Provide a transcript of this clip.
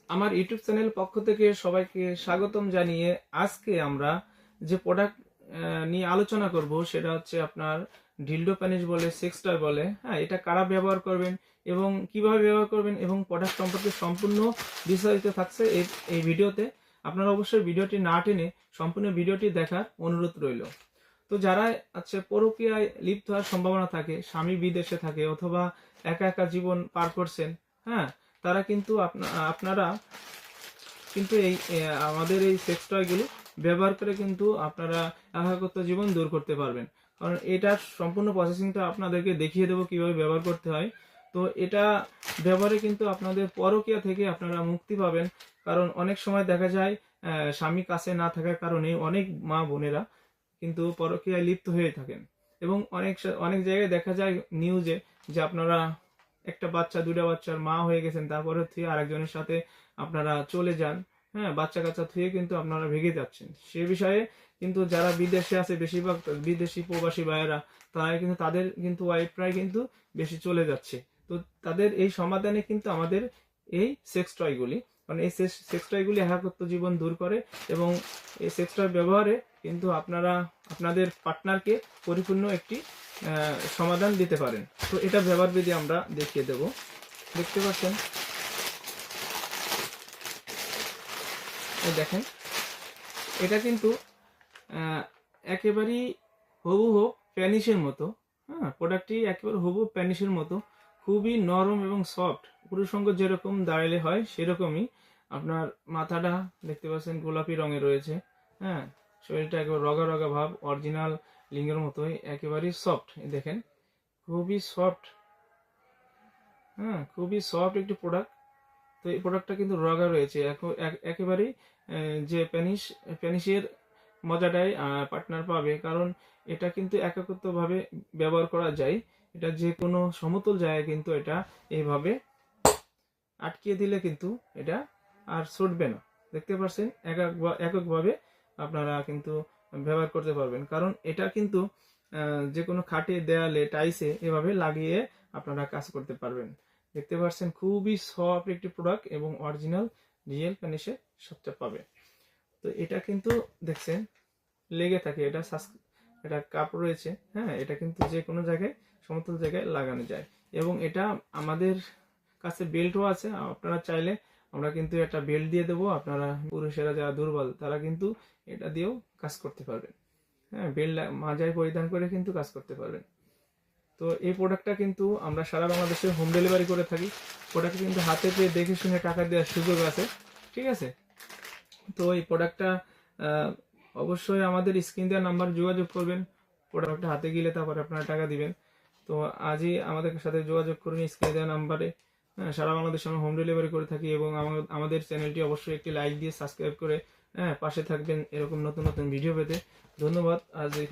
আমার YouTube channel পক্ষ থেকে সবাইকে স্বাগতম জানিয়ে আজকে আমরা যে প্রোডাক্ট নিয়ে আলোচনা করব সেটা হচ্ছে আপনার ডিলডো প্যানিস বলে, সেক্স টয় বলে। হ্যাঁ, এটা কারা ব্যবহার করবেন এবং কিভাবে ব্যবহার করবেন এবং প্রোডাক্ট সম্পর্কে সম্পূর্ণ বিস্তারিত থাকছে এই ভিডিওতে। আপনারা অবশ্যই ভিডিওটি না টেনে সম্পূর্ণ ভিডিওটি দেখার অনুরোধ রইল। তো যারা পরকীয়ায় লিপ্ত হওয়ার সম্ভাবনা থাকে, স্বামী বিদেশে থাকে অথবা একা একা জীবন পার করছেন, হ্যাঁ, তারা কিন্তু আপনারা কিন্তু আমাদের এই সেক্স টয়গুলি ব্যবহার করে কিন্তু আপনারা একাকিত্ব জীবন দূর করতে পারবেন। কারণ এটার সম্পূর্ণ প্রসেসিংটা আপনাদেরকে দেখিয়ে দেবো কিভাবে ব্যবহার করতে হয়। তো এটা ব্যবহারে কিন্তু আপনাদের পরকীয়া থেকে আপনারা মুক্তি পাবেন। কারণ অনেক সময় দেখা যায় স্বামী কাছে না থাকার কারণে অনেক মা বোনেরা কিন্তু পরকীয়ায় লিপ্ত হয়ে থাকেন। এবং অনেক জায়গায় দেখা যায় নিউজে যে আপনারা একটা বাচ্চা, দুটা বাচ্চার মা হয়ে গেছেন, তারপরে থুয়ে আরেকজনের সাথে আপনারা চলে যান। হ্যাঁ, বাচ্চা কাচ্চা থুয়ে কিন্তু আপনারা ভেগে যাচ্ছেন। সে বিষয়ে কিন্তু যারা বিদেশে আছে, বেশিরভাগ বিদেশি প্রবাসী ভাইয়েরা, তারা কিন্তু তাদের কিন্তু ওয়াইফরাই কিন্তু বেশি চলে যাচ্ছে। তো তাদের এই সমাধানে কিন্তু আমাদের এই সেক্স টয়গুলি, কারণ এই সেক্স টয়গুলি একাকিত্ব জীবন দূর করে এবং এই সেক্স টয় ব্যবহারে কিন্তু আপনারা আপনাদের পার্টনারকে পরিপূর্ণ একটি সমাধান দিতে পারেন। তো এটা ব্যবহার বিধি আমরা দেখিয়ে দেব। দেখতে পাচ্ছেন, দেখেন এটা কিন্তু একেবারেই হুবহু প্যানিসের মতো। হ্যাঁ, প্রোডাক্টটি একেবারে হুবহু প্যানিসের মতো, খুবই নরম এবং সফট। পুরুষঙ্গ যেরকম দাঁড়ালে হয় সেরকমই। আপনার মাথাটা দেখতে পাচ্ছেন গোলাপি রঙে রয়েছে। হ্যাঁ, শরীরটা একেবারে রগা রগা ভাব, অরিজিনাল লিঙ্গের মতোই, একেবারেই সফট। দেখেন খুবই সফট। হ্যাঁ, খুবই সফট একটি প্রোডাক্ট। তো এই প্রোডাক্টটা কিন্তু রগা রয়েছে, একেবারেই যে প্যানিসের মজাটাই পার্টনার পাবে। কারণ এটা কিন্তু একাকিত্বভাবে ব্যবহার করা যায়। এটা যে কোনো সমতল জায়গায় কিন্তু এটা এইভাবে আটকিয়ে দিলে কিন্তু এটা আর ছুটবে না। দেখতে পাচ্ছেন এককভাবে আপনারা কিন্তু ব্যবহার করতে পারবেন। কারণ এটা কিন্তু যে কোনো খাটে, দেয়ালে, টাইসে এভাবে লাগিয়ে আপনারা কাজ করতে পারবেন। দেখতে পাচ্ছেন খুবই সফট একটি প্রোডাক্ট এবং অরিজিনাল রিয়েল প্যানিসে সবটা পাবে। তো এটা কিন্তু দেখছেন লেগে থাকে, এটা কাপ রয়েছে। হ্যাঁ, এটা কিন্তু যে কোনো জায়গায়, সমতল জায়গায় লাগানো যায়। এবং এটা আমাদের কাছে বেল্টও আছে। আপনারা চাইলে আমরা কিন্তু একটা বেল্ট দিয়ে দেবো। আপনারা পুরুষেরা যারা দুর্বল তারা কিন্তু এটা দিয়েও কাজ করতে পারবেন। হ্যাঁ, বেল্ট মাজায় পরিধান করে কিন্তু কাজ করতে পারবেন। তো এই প্রোডাক্টটা কিন্তু আমরা সারা বাংলাদেশে হোম ডেলিভারি করে থাকি। প্রোডাক্ট কিন্তু হাতে পেয়ে দেখে শুনে টাকা দেওয়ার সুযোগ আছে। ঠিক আছে? তো এই প্রোডাক্টটা অবশ্যই আমাদের স্ক্রিন দেওয়ার নাম্বার যোগাযোগ করবেন। প্রোডাক্টটা হাতে গেলে তারপরে আপনারা টাকা দিবেন। তো আজই আমাদের সাথে যোগাযোগ করুন স্ক্রিনে দেওয়া নাম্বারে। হ্যাঁ, সারা বাংলাদেশে আমরা হোম ডেলিভারি করে থাকি। এবং আমাদের চ্যানেলটি অবশ্যই একটি লাইক দিয়ে সাবস্ক্রাইব করে পাশে থাকবেন এরকম নতুন নতুন ভিডিও পেতে। ধন্যবাদ। আজ এই